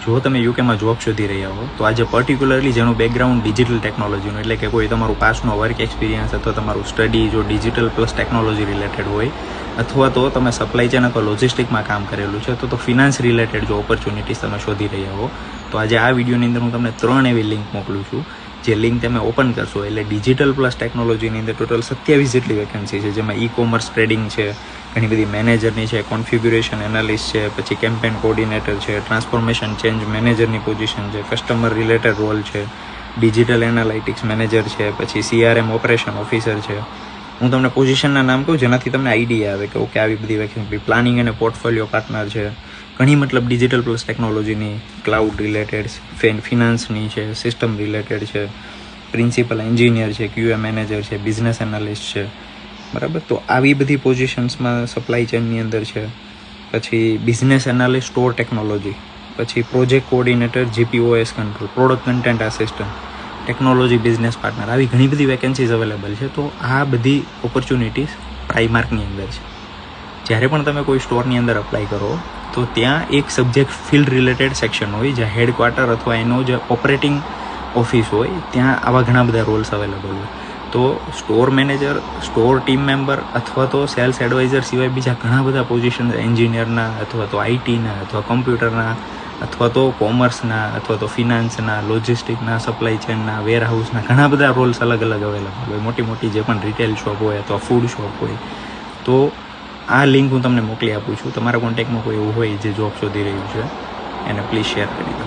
જો તમે યુકેમાં જોબ શોધી રહ્યા હો તો આજે પર્ટિક્યુલરલી જેનું બેકગ્રાઉન્ડ ડિજિટલ ટેકનોલોજીનું, એટલે કે કોઈ તમારું પાસનો વર્ક એક્સપિરિયન્સ અથવા તમારું સ્ટડી જો ડિજિટલ પ્લસ ટેકનોલોજી રિલેટેડ હોય, અથવા તો તમે સપ્લાય ચેન અથવા લોજિસ્ટિકમાં કામ કરેલું છે, તો ફિનાન્સ રિલેટેડ જો ઓપોર્ચ્યુનિટીઝ તમે શોધી રહ્યા હો તો આજે આ વિડીયોની અંદર હું તમને 3 એવી લિંક મોકલું છું. જે લિંક તમે ઓપન કરશો એટલે ડિજિટલ પ્લસ ટેકનોલોજીની અંદર ટોટલ 27 જેટલી વેકેન્સી છે, જેમાં ઈ કોમર્સ ટ્રેડિંગ છે, ઘણી બધી મેનેજરની છે, કોન્ફિગ્યુરેશન એનાલિસ્ટ છે, પછી કેમ્પેન કોર્ડિનેટર છે, ટ્રાન્સફોર્મેશન ચેન્જ મેનેજરની પોઝિશન છે, કસ્ટમર રિલેટેડ રોલ છે, ડિજિટલ એનાલિટિક્સ મેનેજર છે, પછી CRM ઓપરેશન ઓફિસર છે. હું તમને પોઝિશનના નામ કહું જેનાથી તમને આઈડિયા આવે કે ઓકે આવી બધી વેકેન્સી. પ્લાનિંગ અને પોર્ટફોલિયો પાર્ટનર છે, ઘણી મતલબ ડિજિટલ પ્લસ ટેકનોલોજીની, ક્લાઉડ રિલેટેડ, ફિનાન્સની છે, સિસ્ટમ રિલેટેડ છે, પ્રિન્સિપલ એન્જિનિયર છે, QA મેનેજર છે, બિઝનેસ એનાલિસ્ટ છે, બરાબર. તો આવી બધી પોઝિશન્સમાં સપ્લાય ચેનની અંદર છે. પછી બિઝનેસ એનાલિસ્ટ સ્ટોર ટેકનોલોજી, પછી project coordinator, GPOS control, product content assistant, technology business partner, આવી ઘણી બધી વેકેન્સીઝ અવેલેબલ છે. તો આ બધી ઓપોર્ચ્યુનિટીઝ પ્રાઇમાર્કની અંદર છે. જ્યારે પણ તમે કોઈ સ્ટોરની અંદર અપ્લાય કરો તો ત્યાં એક સબ્જેક્ટ ફિલ્ડ રિલેટેડ સેક્શન હોય, જ્યાં હેડક્વાર્ટર અથવા એનો જે ઓપરેટિંગ ઓફિસ હોય ત્યાં આવા ઘણા બધા રોલ્સ અવેલેબલ હોય. તો store manager, store team member અથવા તો સેલ્સ એડવાઇઝર સિવાય બીજા ઘણા બધા પોઝિશન, એન્જિનિયરના અથવા તો આઈટીના અથવા કમ્પ્યુટરના અથવા તો કોમર્સના અથવા તો ફિનાન્સના, લોજિસ્ટિકના, સપ્લાય ચેનના, વેરહાઉસના, ઘણા બધા રોલ્સ અલગ અલગ અવેલેબલ હોય. મોટી મોટી જે પણ રિટેલ શોપ હોય અથવા ફૂડ શોપ હોય. તો આ લિંક હું તમને મોકલી આપું છું. તમારા કોન્ટેક્ટમાં કોઈ એવું હોય જે જોબ શોધી રહ્યું છે એને પ્લીઝ શેર કરી દો.